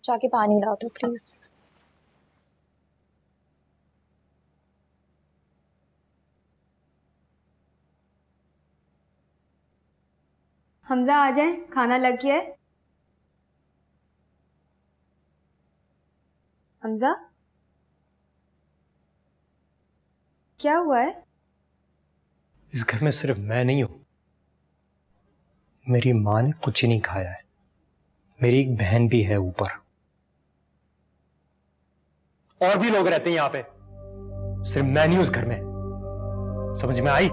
जाके पानी ला दो प्लीज। हमजा आ जाए, खाना लग गया है। हमजा, क्या हुआ है? इस घर में सिर्फ मैं नहीं हूं। मेरी माँ ने कुछ ही नहीं खाया है। मेरी एक बहन भी है ऊपर, और भी लोग रहते हैं यहां पे। सिर्फ मैं नहीं हूं उस घर में। समझ में आई?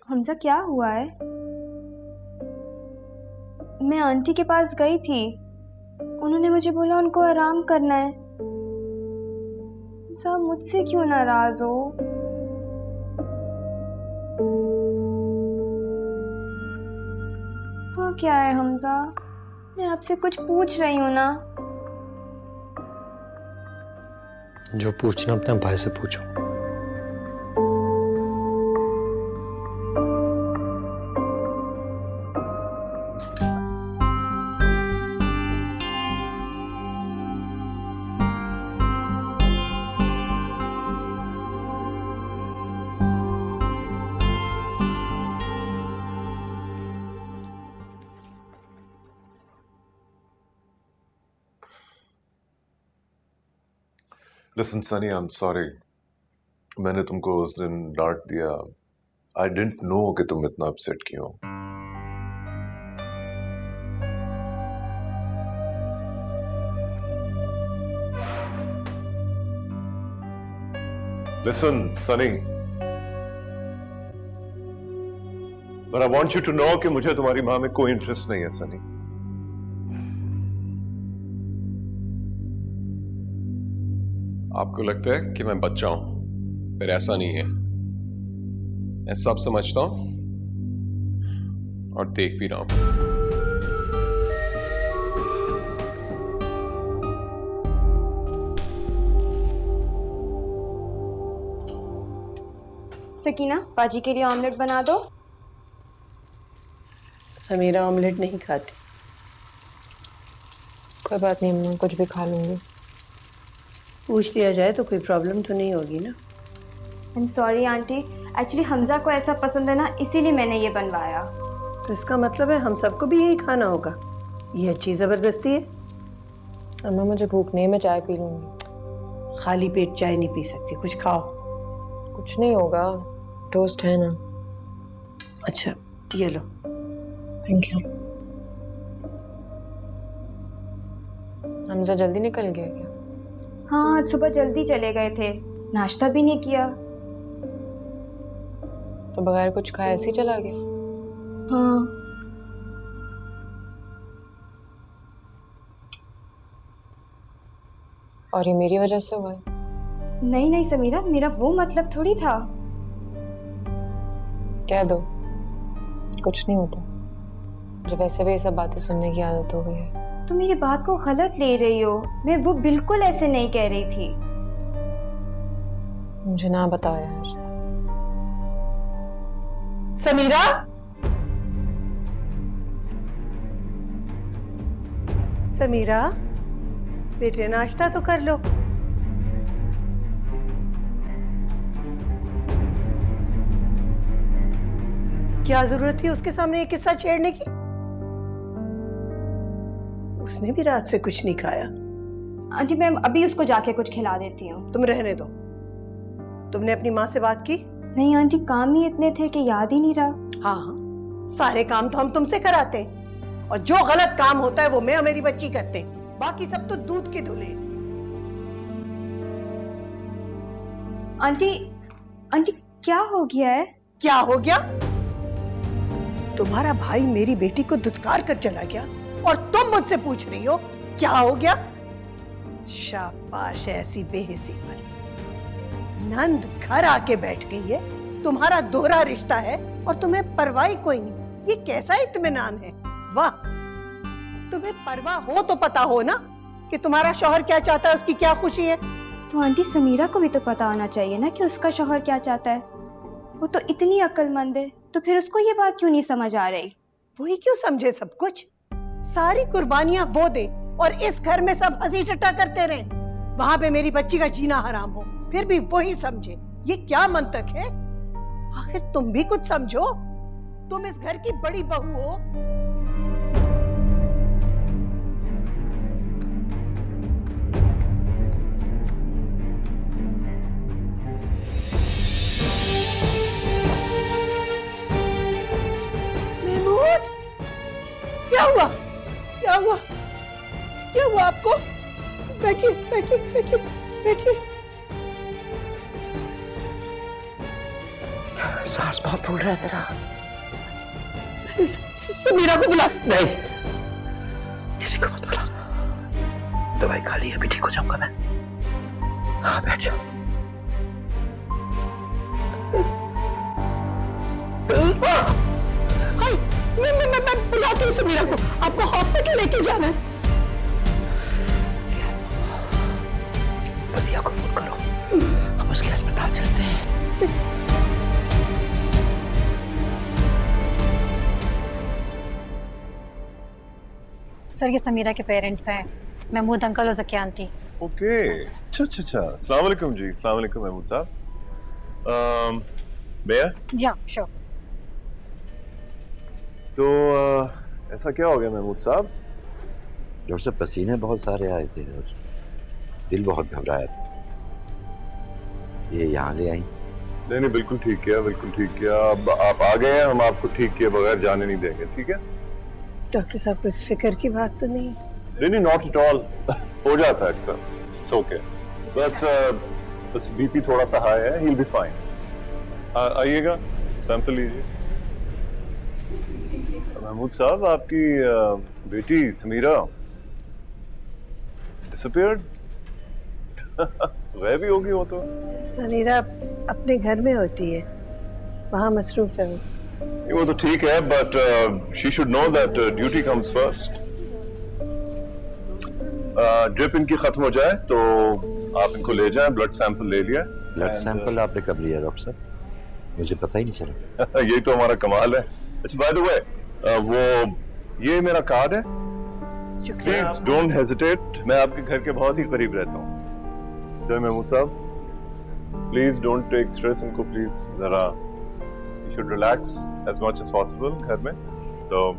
हमजा, क्या हुआ है? मैं आंटी के पास गई थी, उन्होंने मुझे बोला उनको आराम करना है। हमजा, मुझसे क्यों नाराज हो? हुआ क्या है हमजा? मैं आपसे कुछ पूछ रही हूँ ना। जो पूछना अपने भाई से पूछो। Listen, Sunny, I'm sorry. मैंने तुमको उस दिन डांट दिया। I didn't know कि तुम इतना अपसेट क्यों हो। Listen, Sunny. But I want you to know कि मुझे तुम्हारी माँ में कोई इंटरेस्ट नहीं है, सनी। आपको लगता है कि मैं बच्चा हूं, पर ऐसा नहीं है। मैं सब समझता हूं और देख भी रहा हूं। सकीना, बाजी के लिए ऑमलेट बना दो। समीरा ऑमलेट नहीं खाती। कोई बात नहीं अम्मा, कुछ भी खा लूंगी। पूछ लिया जाए तो कोई प्रॉब्लम तो नहीं होगी ना? I am sorry aunty, actually Hamza को ऐसा पसंद है ना, इसीलिए मैंने ये बनवाया। तो इसका मतलब है हम सबको भी यही खाना होगा? ये अच्छी ज़बरदस्ती है। अम्मा मुझे भूख नहीं, मैं चाय पी लूंगी। खाली पेट चाय नहीं पी सकती, कुछ खाओ। कुछ नहीं होगा, टोस्ट है ना। अच्छा ये लो। Thank you. हमजा जल्दी निकल गया क्या? हाँ, आज सुबह जल्दी चले गए थे, नाश्ता भी नहीं किया। तो बगैर कुछ खाए ऐसे ही चला गया? हाँ। और ये मेरी वजह से हुआ है? नहीं नहीं समीरा, मेरा वो मतलब थोड़ी था। कह दो, कुछ नहीं होता। मुझे वैसे भी ये सब बातें सुनने की आदत हो गई है। तुम मेरी बात को गलत ले रही हो, मैं वो बिल्कुल ऐसे नहीं कह रही थी। मुझे ना बताओ यार। समीरा, समीरा बेटे नाश्ता तो कर लो। क्या जरूरत थी उसके सामने ये किस्सा छेड़ने की? उसने भी रात से कुछ नहीं खाया। आंटी मैं अभी उसको जाके कुछ खिला देती हूँ। तुम रहने दो। तुमने अपनी माँ से बात की? नहीं आंटी, काम ही इतने थे कि याद ही नहीं रहा। हाँ, सारे काम तो हम तुमसे कराते हैं और जो गलत काम होता है वो मैं और मेरी बच्ची करते हैं, बाकी सब तो दूध के धुले। आंटी आंटी क्या हो गया है? क्या हो गया? तुम्हारा भाई मेरी बेटी को धुतकार कर चला गया और तुम मुझसे पूछ रही हो क्या हो गया? शाबाश ऐसी बेहिसी पर। नंद घर आके बैठ गई है, तुम्हारा दोहरा रिश्ता है और तुम्हें परवाह कोई नहीं। ये कैसा इत्मीनान है? वाह, तुम्हें परवाह हो तो पता हो ना कि तुम्हारा शौहर क्या चाहता है, उसकी क्या खुशी है। तो आंटी समीरा को भी तो पता होना चाहिए ना कि उसका शौहर क्या चाहता है। वो तो इतनी अक्लमंद है, तो फिर उसको ये बात क्यों नहीं समझ आ रही? वही क्यों समझे सब कुछ? सारी कुर्बानियां वो दे और इस घर में सब हंसी टट्टा करते रहे, वहां पे मेरी बच्ची का जीना हराम हो, फिर भी वही समझे। ये क्या मंतक है? आखिर तुम भी कुछ समझो, तुम इस घर की बड़ी बहू हो। महमूद, क्या हुआ? क्या हुआ? क्या हुआ आपको? बैठिए बैठिए बैठिए बैठिए। सांस बहुत फूल रहा है मेरा। समीरा को बुला। नहीं, किसी को मत बुला। दवाई खा ली, अभी ठीक हो जाऊंगा मैं। हाँ बैठ जाओ। मैं बुलाती हूँ समीरा को। आपको हॉस्पिटल लेके जाना है। बदिया को फोन करो, हम उसके अस्पताल चलते हैं। सर ये समीरा के पेरेंट्स हैं, महमूद अंकल और ज़किया आंटी। ओके, अच्छा अच्छा अच्छा। अस्सलाम वालेकुम जी। अस्सलाम वालेकुम महमूद साहब। भैया या श्योर। तो ऐसा क्या हो गया महमूद साहब? जोर से पसीने बहुत सारे आए थे और दिल बहुत घबराया था। ये यहाँ ले आई। नहीं नहीं, बिल्कुल ठीक किया, बिल्कुल ठीक किया। अब आप आ गए हैं, हम आपको ठीक किए बगैर जाने नहीं देंगे, ठीक है? डॉक्टर साहब कोई फिक्र की बात तो नहीं? नहीं नहीं, नॉट एट ऑल। हो जाता है अक्सर, इट्स ओके। बस बीपी थोड़ा सा हाई है, ही विल बी फाइन। आइएगा, सैंपल लीजिए। महमूद साहब, आपकी बेटी समीरा डिसअपीयर्ड। गायब ही होगी वो तो। समीरा अपने घर में होती है, वहाँ मसरूफ है वो। वो तो ठीक है, but she should know that duty comes first. Drip इनकी खत्म हो जाए तो आप इनको ले जाएं, ब्लड सैंपल ले लिया। ब्लड सैंपल आपने कब लिया डॉक्टर साहब? मुझे पता ही नहीं चला। यही तो हमारा कमाल है। अच्छा बाय द वे, वो ये मेरा कार्ड है, प्लीज डोंट हेजिटेट। मैं आपके घर के बहुत ही करीब रहता हूँ। जय महमूद साहब, प्लीज डोंट टेक स्ट्रेस। इनको प्लीज जरा you should relax as much as possible घर में। तो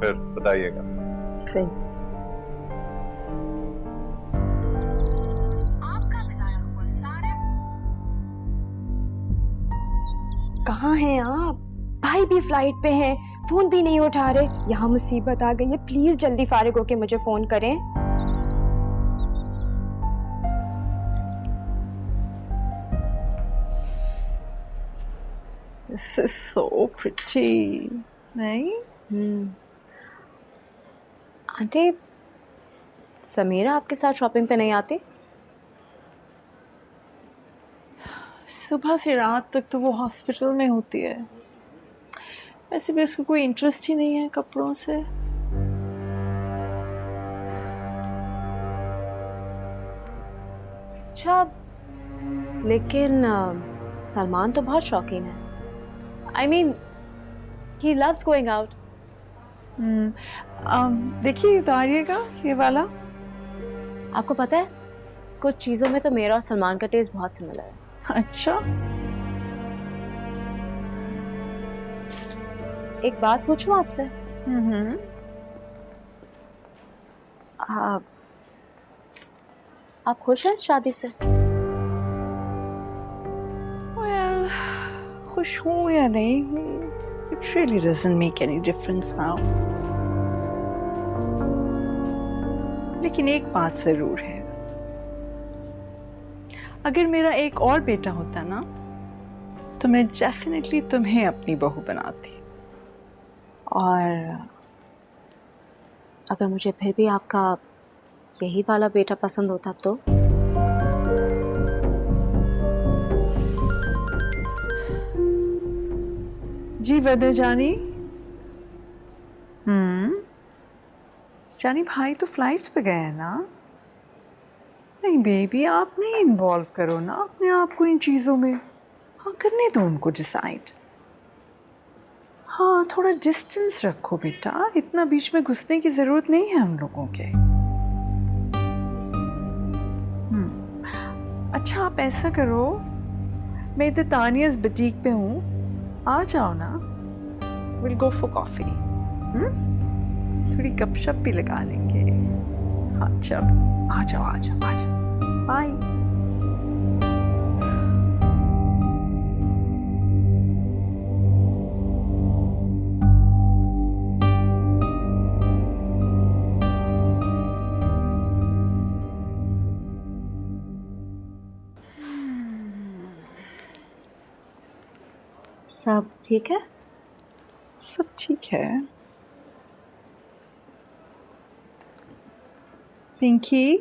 फिर बताइएगा। सही। कहाँ हैं आप? भाई भी फ्लाइट पे हैं, फोन भी नहीं उठा रहे। यहाँ मुसीबत आ गई है, प्लीज जल्दी फारिग होके मुझे फोन करें। This is so pretty, नहीं? आंटी समीरा आपके साथ शॉपिंग पे नहीं आती? सुबह से रात तक तो वो हॉस्पिटल में होती है। वैसे भी उसको कोई इंटरेस्ट ही नहीं है कपड़ों से। अच्छा, लेकिन सलमान तो बहुत शौकीन है। I mean, he loves going out. देखिए उतारिएगा ये वाला। आपको पता है, कुछ चीज़ों में तो मेरा और सलमान का टेस्ट बहुत सिमिलर है। अच्छा, एक बात पूछूं आपसे? आप खुश हैं इस शादी से? Well, खुश हूँ या नहीं हूँ, it really doesn't make any difference now. लेकिन एक बात जरूर है, अगर मेरा एक और बेटा होता ना तो मैं डेफिनेटली तुम्हें अपनी बहू बनाती। और अगर मुझे फिर भी आपका यही वाला बेटा पसंद होता तो? जी बदे जानी। जानी भाई तो फ्लाइट्स पे गए हैं ना? नहीं बेबी, आप नहीं इन्वॉल्व करो ना अपने आप को इन चीज़ों में। हाँ, करने दो उनको डिसाइड। हाँ, थोड़ा डिस्टेंस रखो बेटा, इतना बीच में घुसने की ज़रूरत नहीं है हम लोगों के। अच्छा, आप ऐसा करो, मैं इधर तानियाज़ बुटीक पे हूँ, आ जाओ ना, विल गो फॉर कॉफ़ी। थोड़ी गपशप भी लगा लेंगे। हाँ चलो, आ जाओ आ जाओ आ जाओ, बाय। सब ठीक है? सब ठीक है। पिंकी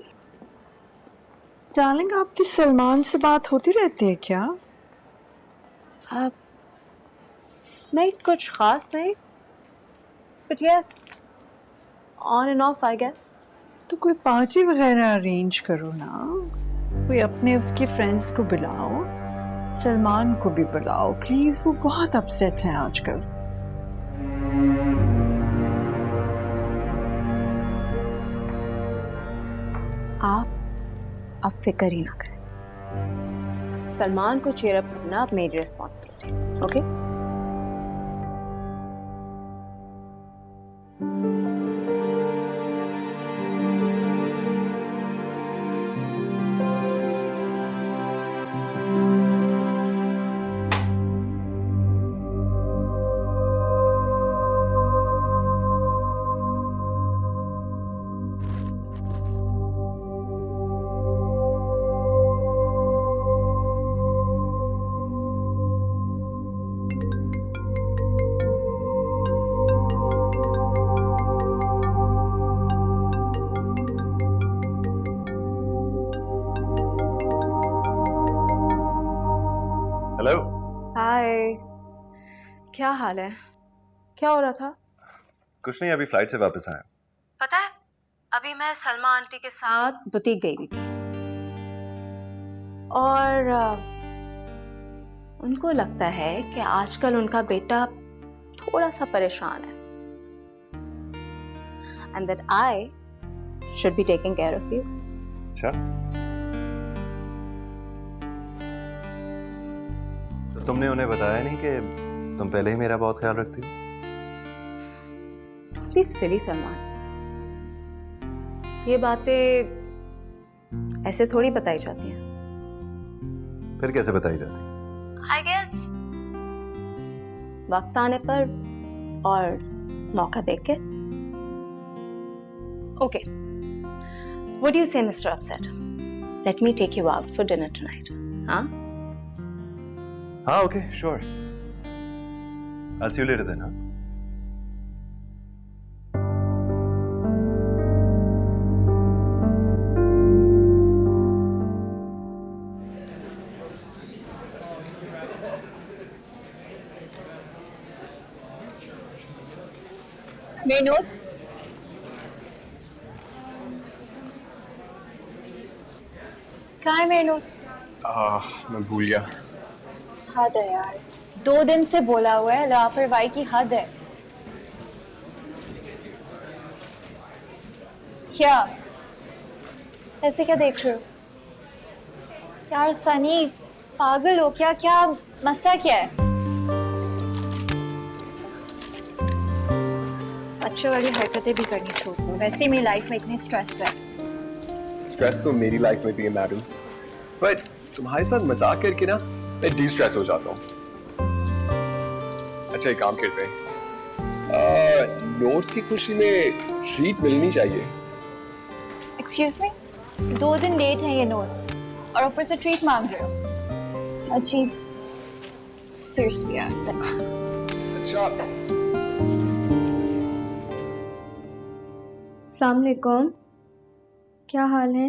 डार्लिंग, आपकी सलमान से बात होती रहती है क्या? आप नहीं, कुछ खास नहीं, but yes, on and off I guess. तो कोई पार्टी वगैरह अरेंज करो ना, कोई अपने उसके फ्रेंड्स को बुलाओ, सलमान को भी बुलाओ प्लीज, वो बहुत अपसेट है आजकल। आप फिक्र ही ना करें, सलमान को चीयर अप करना अब मेरी रिस्पॉन्सिबिलिटी। ओके? हेलो। हाय, क्या हाल है? क्या हो रहा था? कुछ नहीं, अभी फ्लाइट से वापस आया। पता है, अभी मैं सलमा आंटी के साथ बुटीक गई हुई थी और उनको लगता है कि आजकल उनका बेटा थोड़ा सा परेशान है and that I should be taking care of you. अच्छा, तो तुमने उन्हें बताया नहीं कि तुम पहले ही मेरा बहुत ख्याल रखती हो? प्लीज सिली सलमान, ये बातें ऐसे थोड़ी बताई जाती हैं। फिर कैसे बताई जाती? आई गेस वक्त आने पर और मौका देख के। Okay, what do you say mister upset? Let me take you out for dinner tonight. हाँ हाँ, okay, sure. I'll see you later then, huh? मेरे नोट्स कहाँ है? मेरे नोट्स मैं भूल गया। हद है यार, 2 दिन से बोला हुआ है, लापरवाही की हद है। क्या ऐसे क्या देख रहे हो यार? सनी पागल हो क्या? क्या मसला क्या है? बच्चों वाली हरकतें भी करनी छोड़ दो। वैसे ही मेरी लाइफ में इतनी स्ट्रेस है। स्ट्रेस तो मेरी लाइफ में भी है मैडम, बट तुम्हारे साथ मजाक करके ना मैं डी स्ट्रेस हो जाता हूँ। अच्छा एक काम करते हैं, नोट्स की खुशी में ट्रीट मिलनी चाहिए। एक्सक्यूज मी, 2 दिन लेट हैं ये नोट्स और ऊपर से ट्रीट मांग रहे हो। अच्छी सीरियसली यार। अच्छा अस्सलाम वालेकुम, क्या हाल है?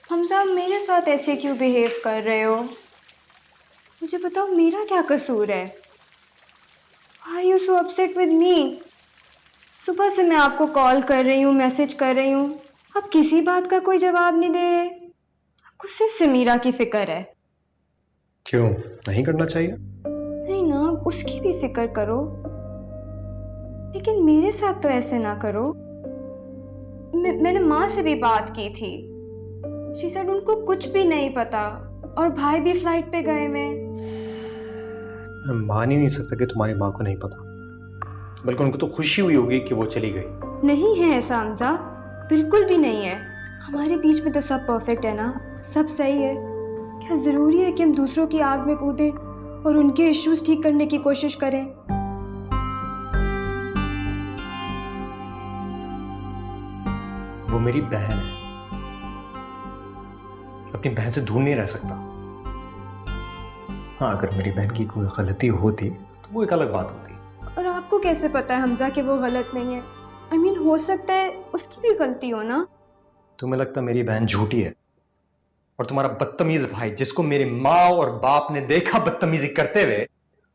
हमजा, मेरे साथ ऐसे क्यों बिहेव कर रहे हो? मुझे बताओ मेरा क्या कसूर है? Why are you so upset with me? सुबह से मैं आपको कॉल कर रही हूँ, मैसेज कर रही हूँ, आप किसी बात का कोई जवाब नहीं दे रहे। आपको सिर्फ समीरा की फिक्र है। क्यों नहीं करना चाहिए? नहीं ना, उसकी भी फिक्र करो, लेकिन मेरे साथ तो ऐसे ना करो। मैंने माँ से भी बात की थी, शी सेड उनको कुछ भी नहीं पता और भाई भी फ्लाइट पे गए में। मैं मान ही नहीं सकता कि तुम्हारी माँ को नहीं पता, बल्कि उनको तो खुशी हुई होगी कि वो चली गई। नहीं है ऐसा हमजा, बिल्कुल भी नहीं है। हमारे बीच में तो सब परफेक्ट है ना, सब सही है। क्या जरूरी है कि हम दूसरों की आग में कूदें और उनके इश्यूज ठीक करने की कोशिश करें? वो मेरी बहन है, अपनी बहन से दूर नहीं रह सकता। हाँ, अगर मेरी बहन की कोई गलती होती तो वो एक अलग बात होती। और आपको कैसे पता है हमजा कि वो गलत नहीं है? I mean, हो सकता है उसकी भी गलती हो ना। तुम्हें लगता मेरी बहन झूठी है, और तुम्हारा बदतमीज भाई जिसको मेरी माँ और बाप ने देखा बदतमीजी करते हुए,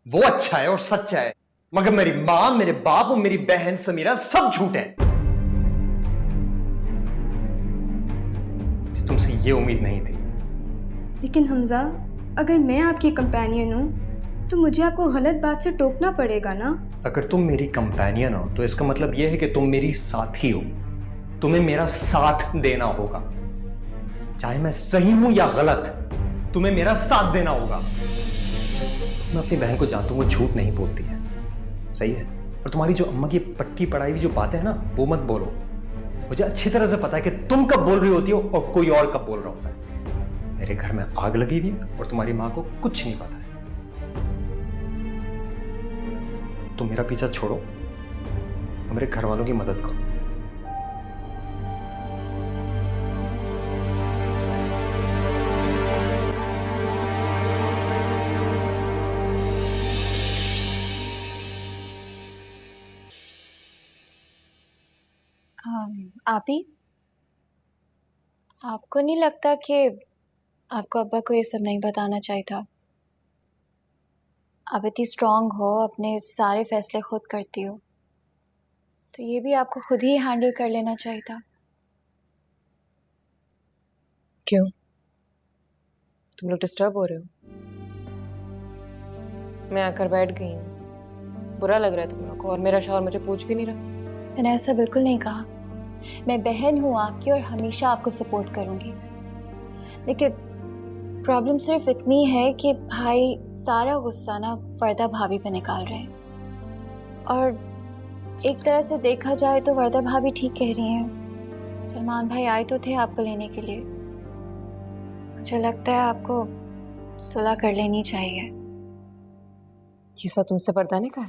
वो अच्छा है और सच्चा है, मगर मेरी माँ, मेरे बाप और मेरी बहन समीरा सब झूठ है। तुमसे ये उम्मीद नहीं थी। लेकिन हमजा, अगर मैं आपकी कंपेनियन हूँ तो मुझे आपको गलत बात से टोकना पड़ेगा ना। अगर तुम मेरी कंपेनियन हो तो इसका मतलब यह है कि तुम मेरी साथी हो, तुम्हें मेरा साथ देना होगा। चाहे मैं सही हूं या गलत, तुम्हें मेरा साथ देना होगा। मैं अपनी बहन को जानता हूं, वो झूठ नहीं बोलती है, सही है। और तुम्हारी जो अम्मा की पट्टी पढ़ाई हुई जो बातें हैं ना, वो मत बोलो। मुझे अच्छी तरह से पता है कि तुम कब बोल रही होती हो और कोई और कब बोल रहा होता है। मेरे घर में आग लगी हुई है और तुम्हारी माँ को कुछ नहीं पता है। तुम मेरा पीछा छोड़ो, मेरे घर वालों की मदद करो। आप ही, आपको नहीं लगता कि आपको अब्बा को ये सब नहीं बताना चाहिए था? आप इतनी स्ट्रांग हो, अपने सारे फैसले खुद करती हो, तो ये भी आपको खुद ही हैंडल कर लेना चाहिए था। क्यों, तुम लोग डिस्टर्ब हो रहे हो? मैं आकर बैठ गई हूँ, बुरा लग रहा है तुम लोग को, और मेरा शौहर मुझे पूछ भी नहीं रहा। मैंने ऐसा बिल्कुल नहीं कहा। मैं बहन हूँ आपकी और हमेशा आपको सपोर्ट करूंगी, लेकिन प्रॉब्लम सिर्फ इतनी है कि भाई सारा गुस्सा ना वर्दा भाभी पे निकाल रहे हैं। और एक तरह से देखा जाए तो वर्दा भाभी ठीक कह रही हैं। सलमान भाई आए तो थे आपको लेने के लिए, मुझे लगता है आपको सुलह कर लेनी चाहिए। ये सब तुमसे पर्दा नहीं कहा?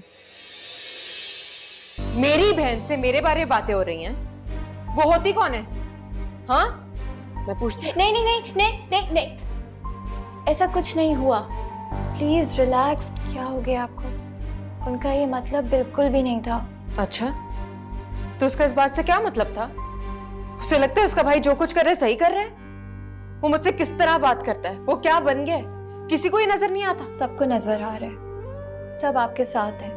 मेरी बहन से मेरे बारे में बातें हो रही हैं, वो होती कौन है? हाँ, मैं पूछती। नहीं नहीं नहीं नहीं नहीं नहीं, ऐसा कुछ नहीं हुआ, प्लीज रिलैक्स। क्या हो गया आपको? उनका ये मतलब बिल्कुल भी नहीं था। अच्छा, तो उसका इस बात से क्या मतलब था? उसे लगता है उसका भाई जो कुछ कर रहा है सही कर रहा है? वो मुझसे किस तरह बात करता है, वो क्या बन गया, किसी को ही नजर नहीं आता? सबको नजर आ रहा है, सब आपके साथ है,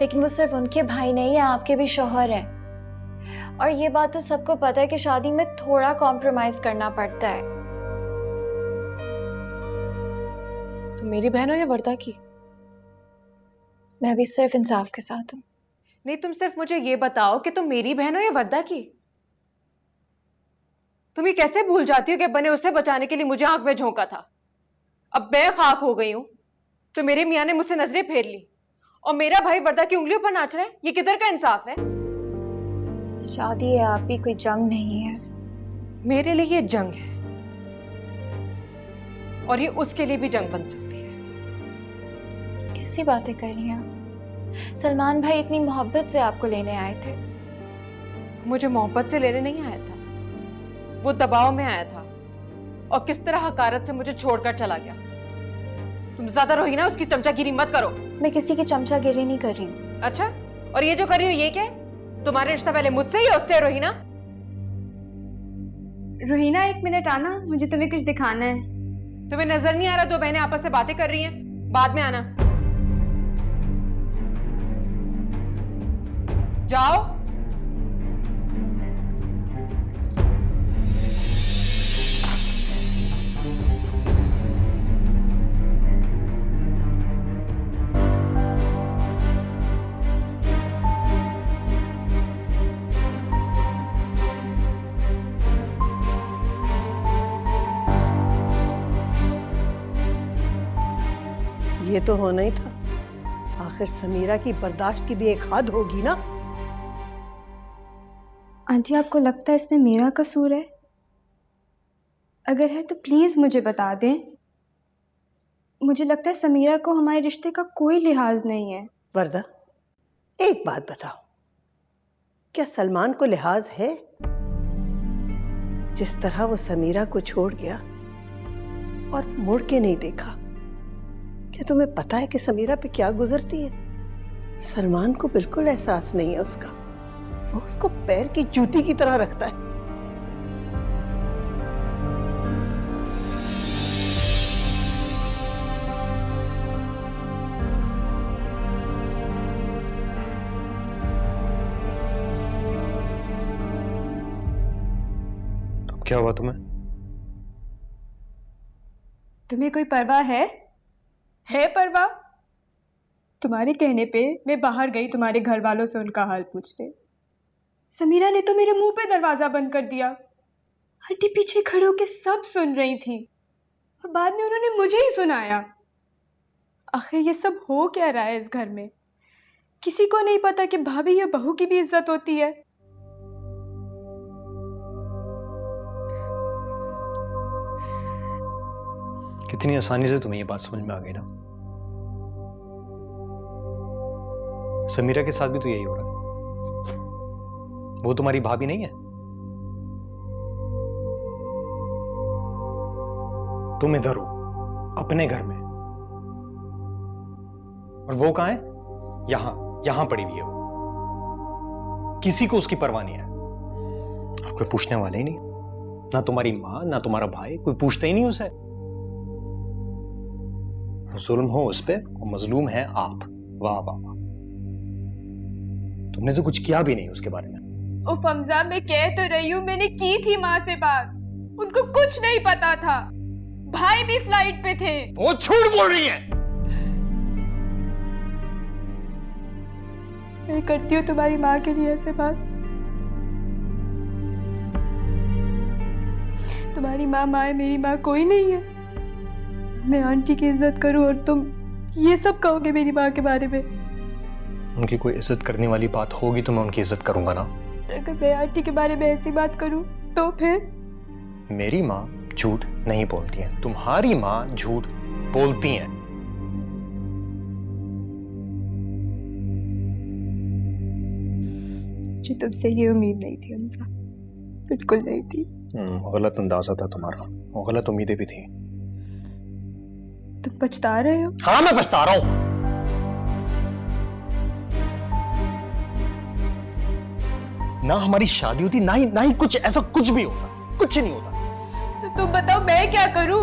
लेकिन वो सिर्फ उनके भाई नहीं है, आपके भी शौहर है। और ये बात तो सबको पता है कि शादी में थोड़ा कॉम्प्रोमाइज करना पड़ता है। तुम मेरी बहन हो या वर्दा की? मैं भी सिर्फ इंसाफ के साथ हूँ। नहीं, तुम सिर्फ मुझे ये बताओ कि तुम मेरी बहन हो या वर्दा की। तुम ये कैसे भूल जाती हो कि बने उसे बचाने के लिए मुझे आंख में झोंका था। अब मैं खाक हो गई हूं तो मेरे मियां ने मुझसे नजरें फेर ली और मेरा भाई वर्दा की उंगलियों पर नाच रहा है। ये किधर का इंसाफ है? शादी है आप ही, कोई जंग नहीं है। मेरे लिए ये जंग है और ये उसके लिए भी जंग बन सकती है। कैसी बातें कर रही हैं आप? सलमान भाई इतनी मोहब्बत से आपको लेने आए थे। मुझे मोहब्बत से लेने नहीं आया था, वो दबाव में आया था और किस तरह हकारत से मुझे छोड़कर चला गया। तुम ज्यादा रोहिना उसकी चमचागिरी मत करो। मैं किसी की चमचागिरी नहीं कर रही हूँ। अच्छा, और ये जो कर रही हो ये क्या है? तुम्हारे रिश्ता पहले मुझसे या उससे? रोहिना, रोहिना 1 मिनट आना, मुझे तुम्हें कुछ दिखाना है। तुम्हें नजर नहीं आ रहा 2 बहनें आपस में बातें कर रही हैं? बाद में आना। जाओ। ये तो होना ही था। आखिर समीरा की बर्दाश्त की भी एक हद होगी ना। आंटी, आपको लगता है इसमें मेरा कसूर है? अगर है तो प्लीज़ मुझे बता दें। मुझे लगता है समीरा को हमारे रिश्ते का कोई लिहाज नहीं है। वर्दा, एक बात बताओ, क्या सलमान को लिहाज है? जिस तरह वो समीरा को छोड़ गया और मुड़ के नहीं देखा, क्या तुम्हें पता है कि समीरा पे क्या गुजरती है? सलमान को बिल्कुल एहसास नहीं है उसका। वो उसको पैर की जूती की तरह रखता है। अब क्या हुआ तुम्हें? तुम्हें कोई परवाह है परवाह? तुम्हारे कहने पे मैं बाहर गई तुम्हारे घर वालों से उनका हाल पूछने। समीरा ने तो मेरे मुंह पे दरवाजा बंद कर दिया। आंटी पीछे खड़े होके सब सुन रही थी और बाद में उन्होंने मुझे ही सुनाया। आखिर ये सब हो क्या रहा है इस घर में? किसी को नहीं पता कि भाभी या बहू की भी इज्जत होती है। कितनी आसानी से तुम्हें ये बात समझ में आ गई ना। समीरा के साथ भी तो यही हो रहा है। वो तुम्हारी भाभी नहीं है? तुम इधर हो अपने घर में और वो कहां है? यहां पड़ी हुई है वो। किसी को उसकी परवाह नहीं है और कोई पूछने वाले ही नहीं। ना तुम्हारी मां ना तुम्हारा भाई, कोई पूछता ही नहीं उसे। जुल्म हो उस पे और मजलूम है आप। वाह वाह वाह, तुमने तो कुछ किया भी नहीं उसके बारे में। उफ हमजा, मैं कह तो रही हूँ मैंने की थी माँ से बात। उनको कुछ नहीं पता था। भाई भी फ्लाइट पे थे। वो झूठ बोल रही है। मैं करती हूँ तुम्हारी माँ के लिए ऐसे बात। तुम्हारी माँ है, मेरी माँ कोई नहीं है। मैं आंटी की इज्जत करूं और तुम ये सब कहोगे मेरी माँ के बारे में। उनकी कोई इज्जत करने वाली बात होगी तो मैं उनकी इज्जत करूंगा ना। अगर मैं आंटी के बारे में ऐसी बात करूं तो फिर? मेरी माँ झूठ नहीं बोलती है, तुम्हारी माँ झूठ बोलती है। मुझे तुमसे ये उम्मीद नहीं थी हमजा, बिल्कुल नहीं थी। गलत अंदाजा था तुम्हारा और गलत उम्मीदें भी थी। तुम पछता रहे हो? हाँ, मैं पछता रहा हूं। ना हमारी शादी होती, ना ही कुछ ऐसा कुछ भी होता। कुछ नहीं होता। तो तुम बताओ मैं क्या करूं?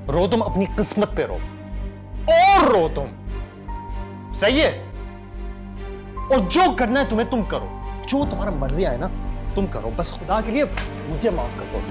रो तुम अपनी किस्मत पे रो और रो तुम। सही है? और जो करना है तुम्हें तुम करो, जो तुम्हारा मर्जी आए ना तुम करो। बस खुदा के लिए मुझे माफ कर दो।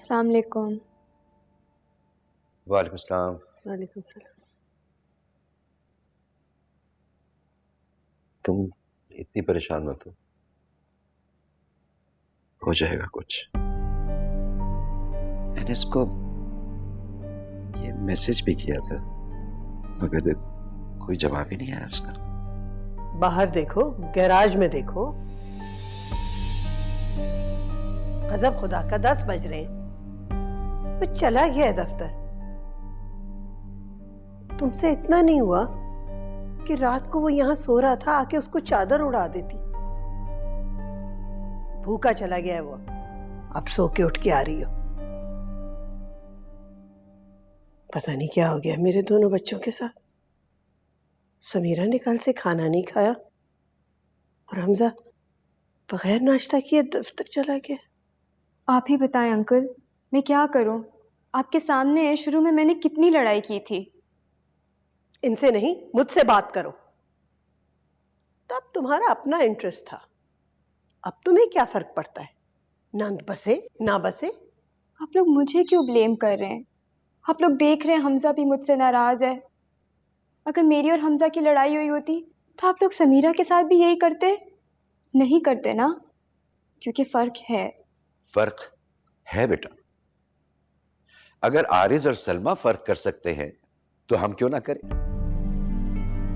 अस्सलाम वालेकुम। वालेकुम सलाम। वालेकुम सलाम। तुम इतनी परेशान मत हो जाएगा कुछ। मैंने इसको ये मैसेज भी किया था मगर कोई जवाब ही नहीं आया उसका। बाहर देखो, गैराज में देखो। गजब खुदा का 10 बज रहे हैं, वो चला गया है दफ्तर। तुमसे इतना नहीं हुआ कि रात को वो यहां सो रहा था, आके उसको चादर उड़ा देती। भूखा चला गया है वो, अब सो के उठ के आ रही हो। पता नहीं क्या हो गया मेरे दोनों बच्चों के साथ। समीरा ने कल से खाना नहीं खाया और हमजा बगैर नाश्ता किए दफ्तर चला गया। आप ही बताएं अंकल, मैं क्या करूं? आपके सामने है, शुरू में मैंने कितनी लड़ाई की थी। इनसे नहीं, मुझसे बात करो। तब तुम्हारा अपना इंटरेस्ट था, अब तुम्हें क्या फर्क पड़ता है? नंद बसे ना बसे। आप लोग मुझे क्यों ब्लेम कर रहे हैं? आप लोग देख रहे हैं हमजा भी मुझसे नाराज है। अगर मेरी और हमजा की लड़ाई हुई होती तो आप लोग समीरा के साथ भी यही करते? नहीं करते ना, क्योंकि फर्क है। फर्क है बेटा। अगर आरिज और सलमा फर्क कर सकते हैं तो हम क्यों ना करें?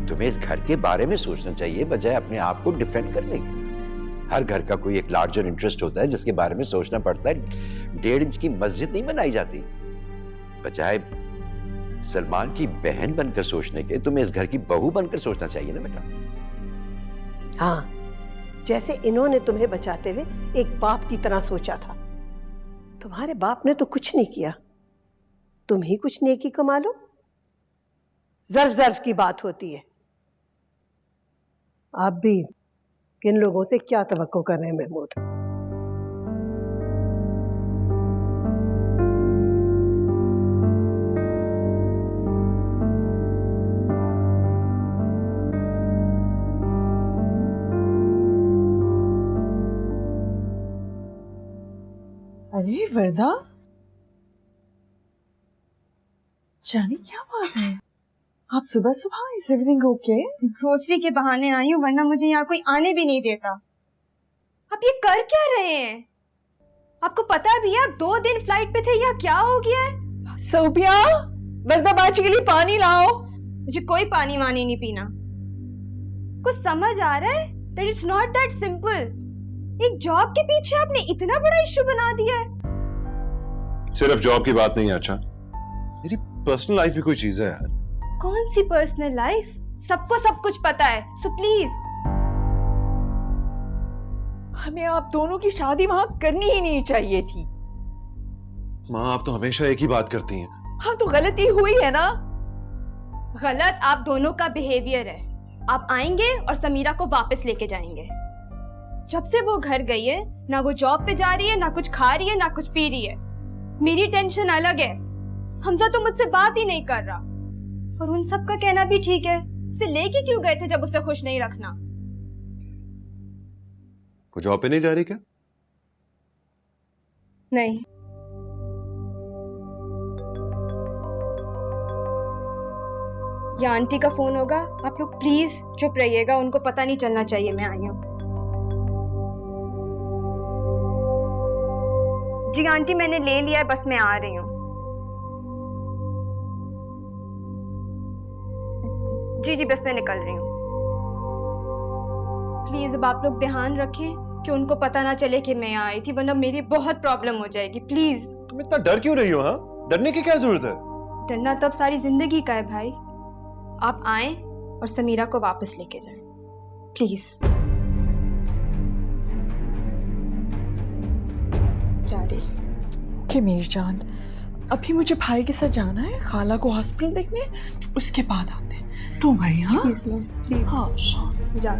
तुम्हें इस घर के बारे में सोचना चाहिए बजाय अपने आप को डिफेंड करने के। हर घर का कोई एक लार्जर इंटरेस्ट होता है जिसके बारे में सोचना पड़ता है। 1.5 इंच की मस्जिद नहीं बनाई जाती। बजाय सलमान की बहन बनकर सोचने के तुम्हें इस घर की बहू बनकर सोचना चाहिए ना बेटा। हाँ, जैसे इन्होंने तुम्हें बचाते हुए एक बाप की तरह सोचा था। तुम्हारे बाप ने तो कुछ नहीं किया, तुम ही कुछ नेकी कमा लो। जर्फ जर्फ की बात होती है। आप भी किन लोगों से क्या तवक्को कर रहे हैं महमूद? अरे वर्दा, जानी क्या बात है? आप सुबह सुबह, इज एवरीथिंग ओके? ग्रोसरी के बहाने आई हूँ, वरना मुझे यहाँ कोई आने भी नहीं देता। आप ये कर क्या रहे हैं? आपको पता भी है आप 2 दिन फ्लाइट पे थे, या क्या हो गया है? सोफिया, वर्दा बाजी के लिए पानी लाओ। मुझे कोई पानी वानी नहीं पीना। कुछ समझ आ रहा है? That it's not that simple. एक जॉब के पीछे आपने इतना बड़ा इश्यू बना दिया है। सिर्फ जॉब की बात नहीं है, अच्छा मेरी पर्सनल लाइफ भी कोई चीज है यार। कौन सी पर्सनल लाइफ? सबको सब कुछ पता है, सो प्लीज। हमें आप दोनों की शादी वहां करनी ही नहीं चाहिए थी। माँ, आप तो हमेशा एक ही बात करती हैं। हाँ, तो गलती हुई है ना। गलत आप दोनों का बिहेवियर है। आप आएंगे और समीरा को वापस लेके जाएंगे। जब से वो घर गई है, ना वो जॉब पे जा रही है, ना कुछ खा रही है, ना कुछ पी रही है। मेरी टेंशन अलग है। हमजा तो मुझसे बात ही नहीं कर रहा, और उन सब का कहना भी ठीक है। उसे लेके क्यों गए थे जब उसे खुश नहीं रखना? वो जॉब पे नहीं जा रही क्या? नहीं। या आंटी का फोन होगा। आप लोग प्लीज चुप रहिएगा, उनको पता नहीं चलना चाहिए मैं आई हूँ। जी आंटी, मैंने ले लिया है, बस मैं आ रही हूँ। जी जी, बस मैं निकल रही हूँ। प्लीज अब आप लोग ध्यान रखें कि उनको पता ना चले कि मैं आई थी, वरना मेरी बहुत प्रॉब्लम हो जाएगी। प्लीज। तुम इतना डर क्यों रही हो? हाँ, डरने की क्या जरूरत है? डरना तो अब सारी जिंदगी का है भाई। आप आए और समीरा को वापस लेके जाएं, प्लीज। जा रही। ओके मेरी जान, अभी मुझे भाई के साथ जाना है खाला को हॉस्पिटल देखने, उसके बाद आते हैं। तुम वरी? हाँ प्लीज मैम, प्लीज। हाँ जा।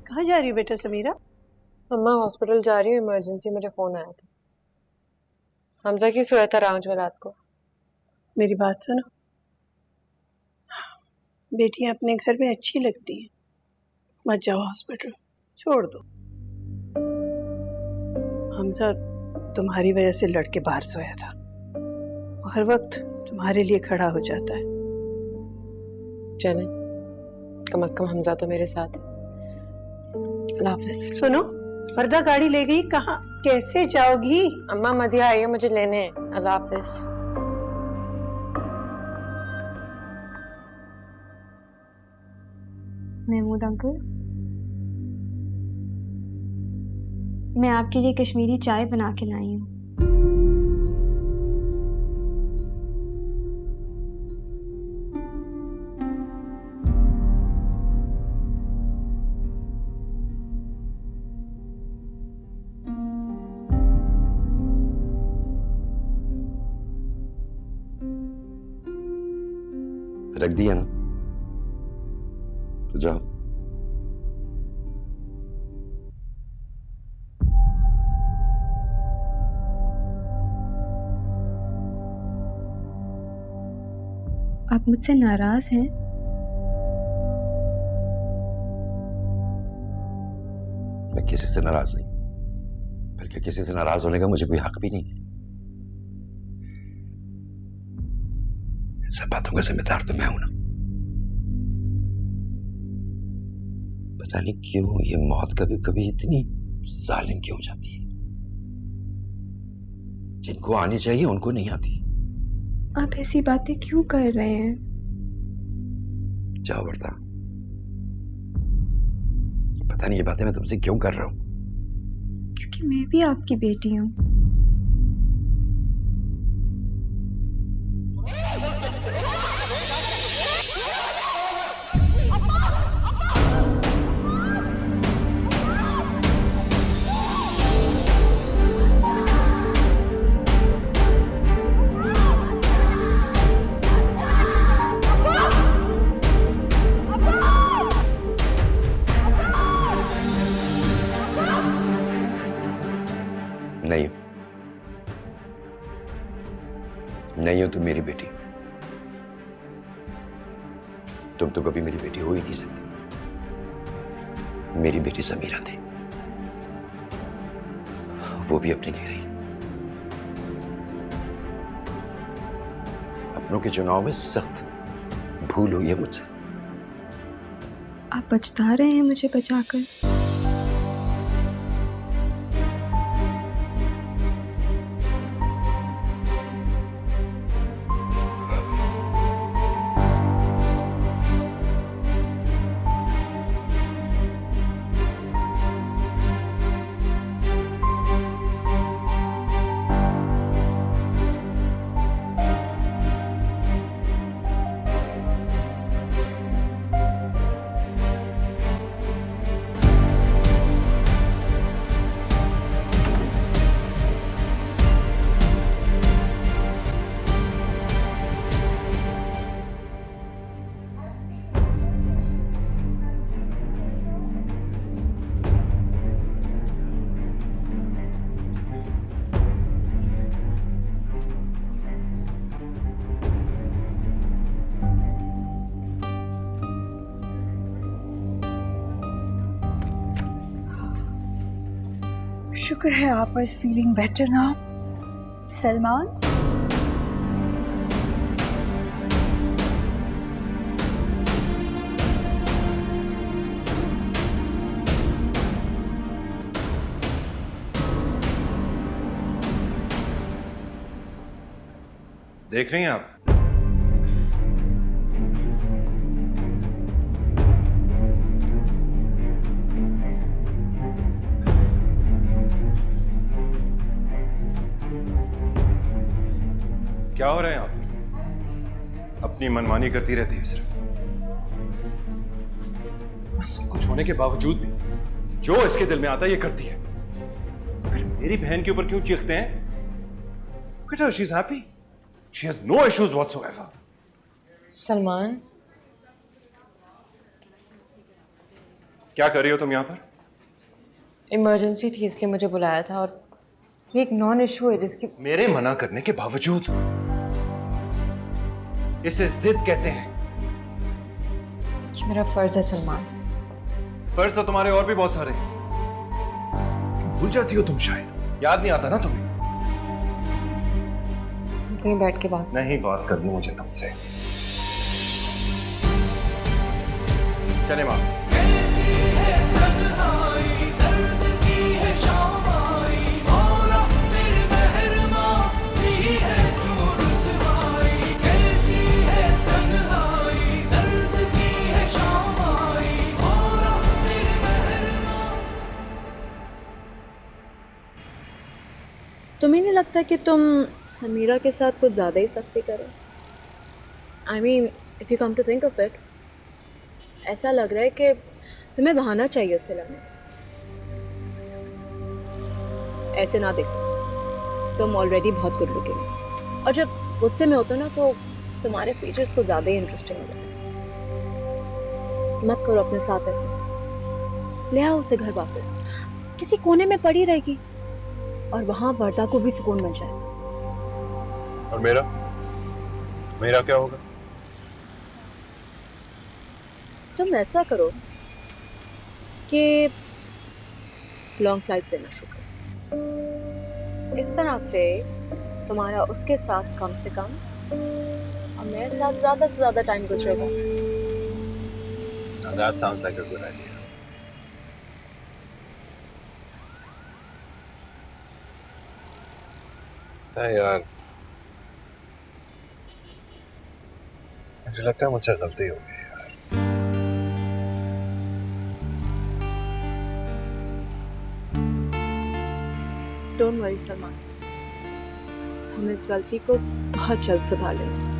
कहाँ जा रही हो बेटा समीरा? अम्मा हॉस्पिटल जा रही हूँ, इमरजेंसी, मुझे फोन आया था। हमजा की सोया था राउंड में रात को। मेरी बात सुनो, बेटियां अपने घर में अच्छी लगती हैं। मत जाओ हॉस्पिटल, छोड़ दो। हमजा तुम्हारी वजह से लड़के बाहर सोया था, वो हर वक्त तुम्हारे लिए खड़ा हो जाता है। चलें, कम से कम हमजा तो मेरे साथ है। अल्लाह हाफ़िज़। सुनो, वर्दा गाड़ी ले गई, कहाँ कैसे जाओगी? अम्मा मदिया आई है मुझे लेने। अल्लाह हाफ़िज़। महमूद अंकल, मैं आपके लिए कश्मीरी चाय बना के लाई हूँ। रख दिया ना, तो जाओ। आप मुझसे नाराज हैं? मैं किसी से नाराज नहीं, बल्कि किसी से नाराज होने का मुझे कोई हक भी नहीं है। सब बातों का जिम्मेदार तो मैं हूं ना। पता नहीं क्यों ये मौत कभी कभी इतनी जालिम क्यों हो जाती है। जिनको आनी चाहिए उनको नहीं आती। आप ऐसी बातें क्यों कर रहे हैं? जाओ वर्दा, पता नहीं ये बातें मैं तुमसे क्यों कर रहा हूं। क्योंकि मैं भी आपकी बेटी हूँ। नहीं हो, नहीं हो तुम मेरी बेटी। तुम तो कभी मेरी बेटी हो ही नहीं सकती। मेरी बेटी समीरा थी, वो भी अपनी नहीं रही। अपनों के चुनाव में सख्त भूल हुई है मुझसे। आप पछता रहे हैं मुझे बचाकर? शुक्र है आप is feeling better now. Salman, देख रही हैं आप? क्या हो रहे हैं आप? अपनी मनमानी करती रहती है सिर्फ। सब कुछ होने के बावजूद भी जो इसके दिल में आता है ये करती है। फिर मेरी बहन के ऊपर क्यों चीखते हैं? Look at her, she's happy. She has no issues whatsoever. Salman, क्या कर रही हो तुम यहाँ पर? इमरजेंसी थी इसलिए मुझे बुलाया था, और ये एक नॉन इशू है जिसकी मेरे मना करने के बावजूद। इसे जिद कहते हैं। ये मेरा फर्ज है सलमान। फर्ज तो तुम्हारे और भी बहुत सारे हैं। भूल जाती हो तुम शायद, याद नहीं आता ना तुम्हें। कहीं बैठ के बात नहीं बात करनी मुझे तुमसे। चले माँ। तुम्हें नहीं लगता कि तुम समीरा के साथ कुछ ज़्यादा ही सख्ती करो? I mean if you come to think of it, ऐसा लग रहा है कि तुम्हें बहाना चाहिए उससे लड़ने का। ऐसे ना देखो, तुम ऑलरेडी बहुत गुड लुकिंग हो, और जब गुस्से में होते हो ना तो तुम्हारे फीचर्स को ज़्यादा ही इंटरेस्टिंग हो जाते हैं। मत करो अपने साथ ऐसे, ले आओ उसे घर वापस, किसी कोने में पड़ी रहेगी और वहां वर्दा को भी सुकून मिल जाएगा। और मेरा क्या होगा? तुम ऐसा करो कि लॉन्ग फ्लाइट लेना शुरू करो। इस तरह से तुम्हारा उसके साथ कम से कम और मेरे साथ ज़्यादा से ज़्यादा टाइम गुजरेगा। That sounds like a good idea. यार मुझे लगता है मुझसे गलती हो गई यार। डोंट वरी सलमान, हम इस गलती को बहुत जल्द सुधार लेंगे।